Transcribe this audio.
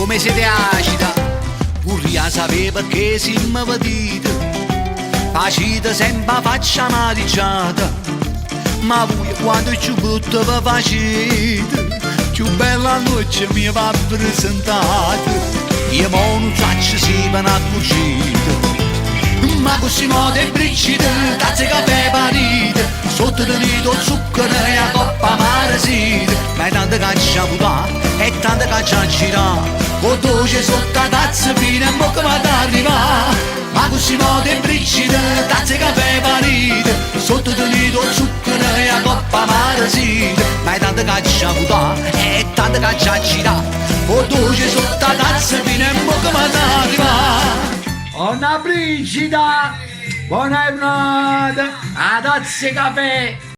come siete acida, vorrei sapere perché siamo patiti, facite sempre faccia maliggiata, ma voi quando ci butto vi facete, più bella noce mi va presentata, io mo non faccio si per una cucita, ma così mo te bricite, tazze caffè panite, sotto del nido zucchero e la coppa marasite, ma è tanta caccia putà e tanta caccia girà, con dolce sotto la tazza fino a bocca ma t'arriva, ma così mo te bricite, tazze caffè panite, sotto del nido zucchero e la coppa marasite, ma è tanta caccia putà e tanta caccia girà, con dolce sotto la tazza fino a bocca ma t'arriva. Una brigida, buona giornata, a tazze caffè.